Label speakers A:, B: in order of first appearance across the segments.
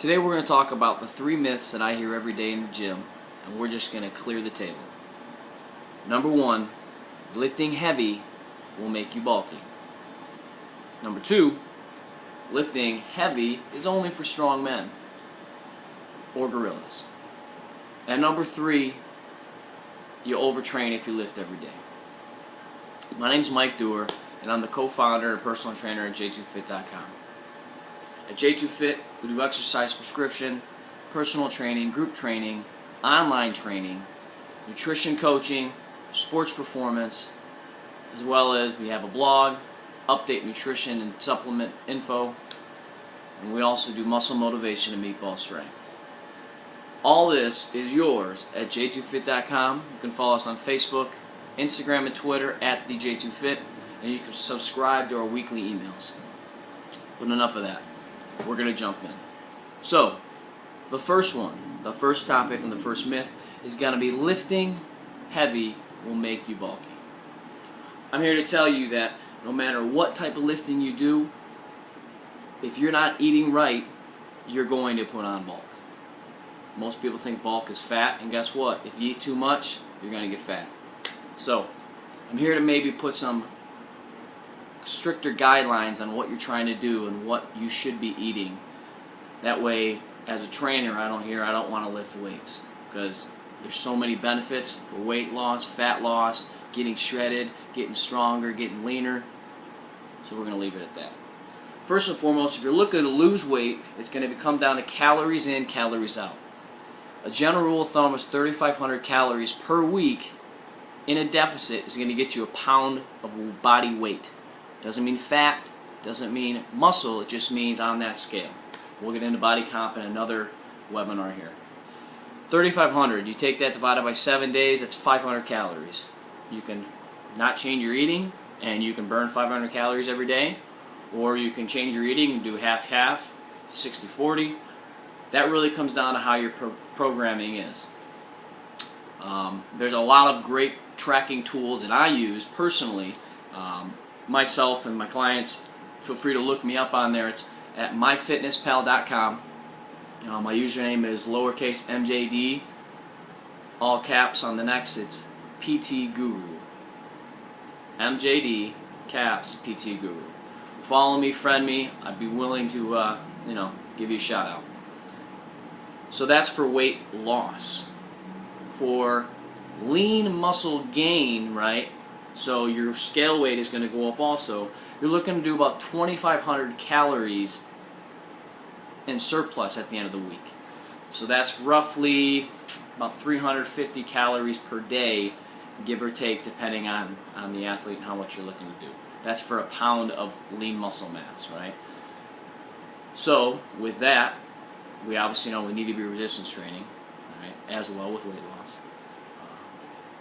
A: Today we're going to talk about the 3 myths that I hear every day in the gym, and we're just going to clear the table. Number 1, lifting heavy will make you bulky. Number 2, lifting heavy is only for strong men or gorillas. And number 3, you overtrain if you lift every day. My name's Mike Dewar, and I'm the co-founder and personal trainer at J2Fit.com. At J2Fit, we do exercise prescription, personal training, group training, online training, nutrition coaching, sports performance, as well as we have a blog, update nutrition and supplement info, and we also do muscle motivation and meatball strength. All this is yours at J2Fit.com. You can follow us on Facebook, Instagram, and Twitter at the J2Fit, and you can subscribe to our weekly emails. But enough of that. We're going to jump in. So, the first topic and the first myth is going to be lifting heavy will make you bulky. I'm here to tell you that no matter what type of lifting you do, if you're not eating right, you're going to put on bulk. Most people think bulk is fat, and guess what? If you eat too much, you're going to get fat. So, I'm here to maybe put some stricter guidelines on what you're trying to do and what you should be eating. That way, as a trainer, I don't want to lift weights, because there's so many benefits for weight loss, fat loss, getting shredded, getting stronger, getting leaner. So we're going to leave it at that. First and foremost, if you're looking to lose weight, it's going to come down to calories in, calories out. A general rule of thumb is 3,500 calories per week in a deficit is going to get you a pound of body weight. Doesn't mean fat, doesn't mean muscle, it just means on that scale. We'll get into body comp in another webinar here. 3,500, you take that divided by 7 days, that's 500 calories. You can not change your eating, and you can burn 500 calories every day, or you can change your eating and do half-half, 60-40. That really comes down to how your programming is. There's a lot of great tracking tools that I use personally. Myself and my clients, feel free to look me up on there. It's at myfitnesspal.com. My username is lowercase MJD, all caps on the next. It's PT Guru. MJD, caps, PT Guru. Follow me, friend me. I'd be willing to, give you a shout out. So that's for weight loss. For lean muscle gain, right? So your scale weight is going to go up also. You're looking to do about 2,500 calories in surplus at the end of the week. So that's roughly about 350 calories per day, give or take, depending on the athlete and how much you're looking to do. That's for a pound of lean muscle mass, right? So with that, we obviously know we need to be resistance training, right, as well with weight loss.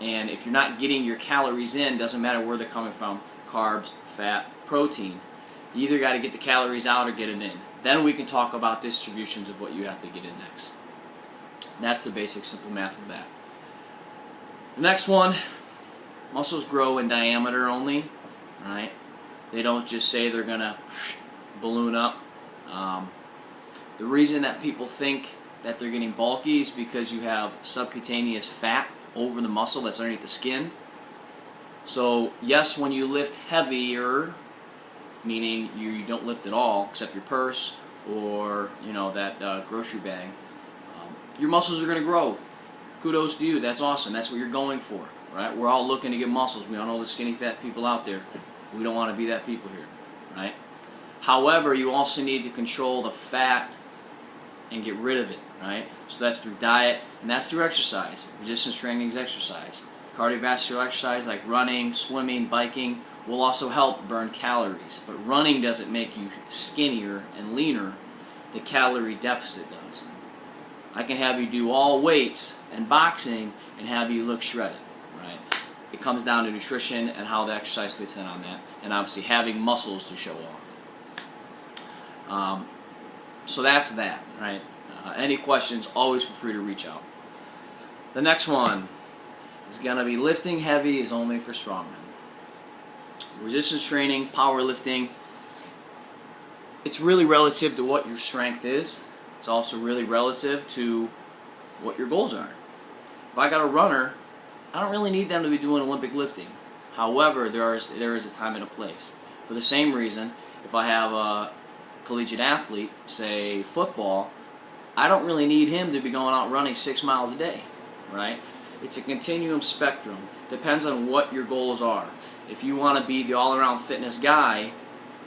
A: And if you're not getting your calories in, doesn't matter where they're coming from, carbs, fat, protein, you either got to get the calories out or get them in. Then we can talk about distributions of what you have to get in next. That's the basic simple math of that. The next one, muscles grow in diameter only, right? They don't just say they're going to balloon up. The reason that people think that they're getting bulky is because you have subcutaneous fat over the muscle that's underneath the skin. So yes, when you lift heavier, meaning you don't lift at all except your purse or that grocery bag, your muscles are going to grow. Kudos to you. That's awesome. That's what you're going for, right? We're all looking to get muscles. We all know the skinny fat people out there. We don't want to be that people here, right? However, you also need to control the fat and get rid of it, right? So that's through diet, and that's through exercise. Resistance training is exercise. Cardiovascular exercise like running, swimming, biking will also help burn calories. But running doesn't make you skinnier and leaner. The calorie deficit does. I can have you do all weights and boxing and have you look shredded, right? It comes down to nutrition and how the exercise fits in on that, and obviously having muscles to show off. So that's that, right? Any questions, always feel free to reach out. The next one is going to be lifting heavy is only for strongmen. Resistance training, powerlifting, it's really relative to what your strength is. It's also really relative to what your goals are. If I got a runner, I don't really need them to be doing Olympic lifting. However, there is a time and a place. For the same reason, if I have a collegiate athlete, say football, I don't really need him to be going out running 6 miles a day, right? It's a continuum spectrum. Depends on what your goals are. If you want to be the all-around fitness guy,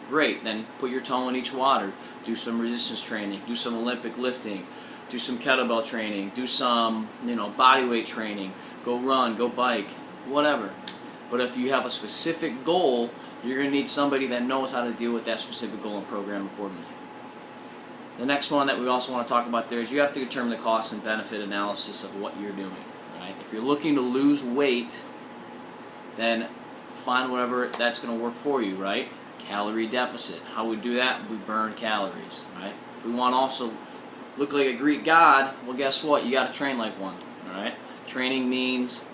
A: great, then put your toe in each water. Do some resistance training, do some Olympic lifting, do some kettlebell training, do some, body weight training, go run, go bike, whatever. But if you have a specific goal, you're going to need somebody that knows how to deal with that specific goal and program accordingly. The next one that we also want to talk about there is you have to determine the cost and benefit analysis of what you're doing. Right? If you're looking to lose weight, then find whatever that's going to work for you, right? Calorie deficit. How we do that? We burn calories, right? If we want to also look like a Greek god, well, guess what? You got to train like one, all right? Training means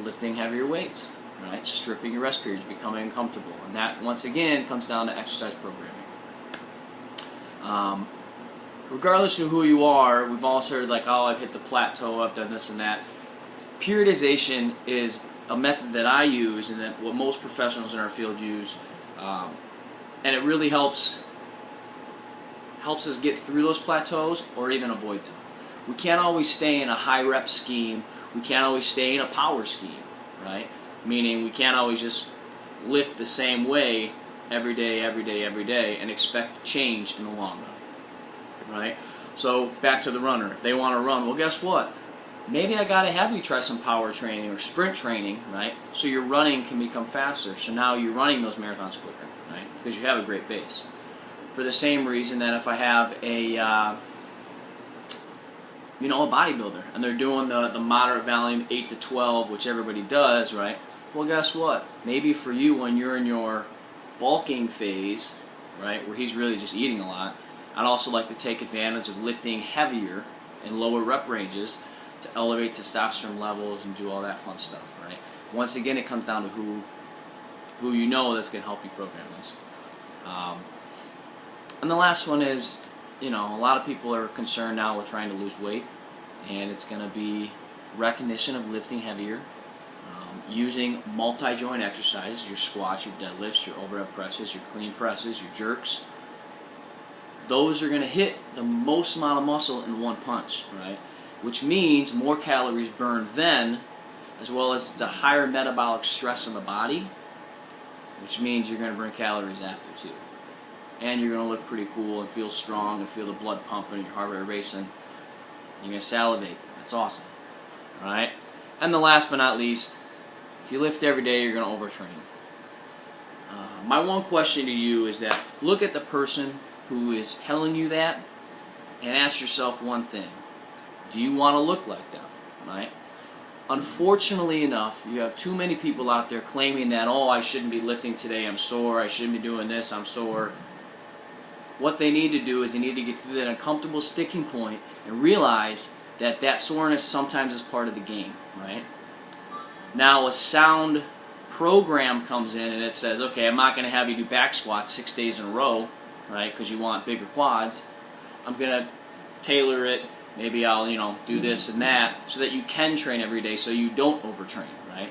A: lifting heavier weights, right? Stripping your rest periods, becoming uncomfortable, and that once again comes down to exercise programming. Regardless of who you are, we've all heard like, oh, I've hit the plateau, I've done this and that. Periodization is a method that I use and that what most professionals in our field use, and it really helps us get through those plateaus or even avoid them. We can't always stay in a high rep scheme. We can't always stay in a power scheme, right? Meaning we can't always just lift the same way every day, and expect change in the long run, right? So back to the runner. If they want to run, well, guess what? Maybe I got to have you try some power training or sprint training, right? So your running can become faster. So now you're running those marathons quicker, right? Because you have a great base. For the same reason that if I have a bodybuilder and they're doing the moderate volume 8 to 12, which everybody does, right? Well, guess what? Maybe for you when you're in your bulking phase, right, where he's really just eating a lot, I'd also like to take advantage of lifting heavier in lower rep ranges to elevate testosterone levels and do all that fun stuff, right? Once again, it comes down to who you know that's going to help you program this. And the last one is, a lot of people are concerned now with trying to lose weight, and it's going to be recognition of lifting heavier, using multi-joint exercises, your squats, your deadlifts, your overhead presses, your clean presses, your jerks. Those are going to hit the most amount of muscle in one punch, right? Which means more calories burned then, as well as it's a higher metabolic stress on the body, which means you're going to burn calories after too. And you're going to look pretty cool and feel strong and feel the blood pumping and your heart rate racing. You're going to salivate. That's awesome. All right? And the last but not least, if you lift every day, you're going to overtrain. My one question to you is that look at the person who is telling you that and ask yourself one thing. Do you want to look like them? Right? Unfortunately enough, you have too many people out there claiming that, oh, I shouldn't be lifting today, I'm sore, I shouldn't be doing this, I'm sore. What they need to do is they need to get through that uncomfortable sticking point and realize that that soreness sometimes is part of the game, right? Now a sound program comes in and it says, okay, I'm not going to have you do back squats 6 days in a row, right, because you want bigger quads. I'm going to tailor it. Maybe I'll, do this and that so that you can train every day so you don't overtrain, right?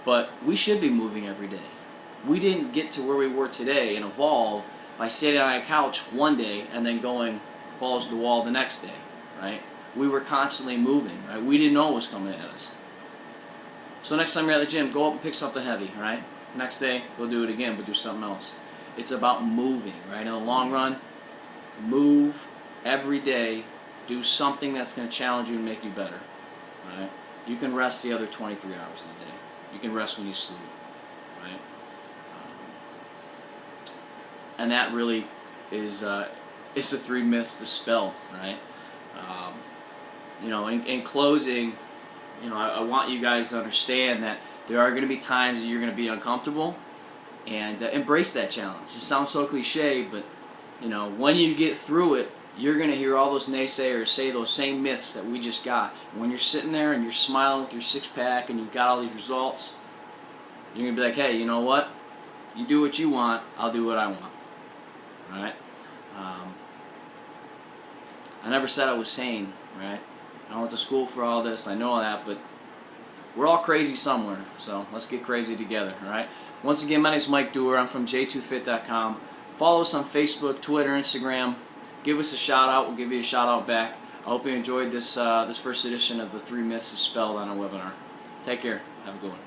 A: But we should be moving every day. We didn't get to where we were today and evolve by sitting on a couch one day and then going balls to the wall the next day, right? We were constantly moving, right? We didn't know what was coming at us. So next time you're at the gym, go up and pick something heavy, right? Next day, go do it again, but do something else. It's about moving, right? In the long run, move every day. Do something that's going to challenge you and make you better, right? You can rest the other 23 hours of the day. You can rest when you sleep, right? And that really is the 3 myths to dispel, right? In closing, I want you guys to understand that there are going to be times that you're going to be uncomfortable, and embrace that challenge. It sounds so cliche, but when you get through it, you're going to hear all those naysayers say those same myths that we just got. And when you're sitting there and you're smiling with your six-pack and you've got all these results, you're going to be like, hey, you know what? You do what you want, I'll do what I want. All right? I never said I was sane, right? I went to school for all this, I know all that, but we're all crazy somewhere, so let's get crazy together, alright? Once again, my name is Mike Dewar. I'm from j2fit.com. Follow us on Facebook, Twitter, Instagram. Give us a shout out. We'll give you a shout out back. I hope you enjoyed this first edition of the 3 Myths Dispelled on our webinar. Take care. Have a good one.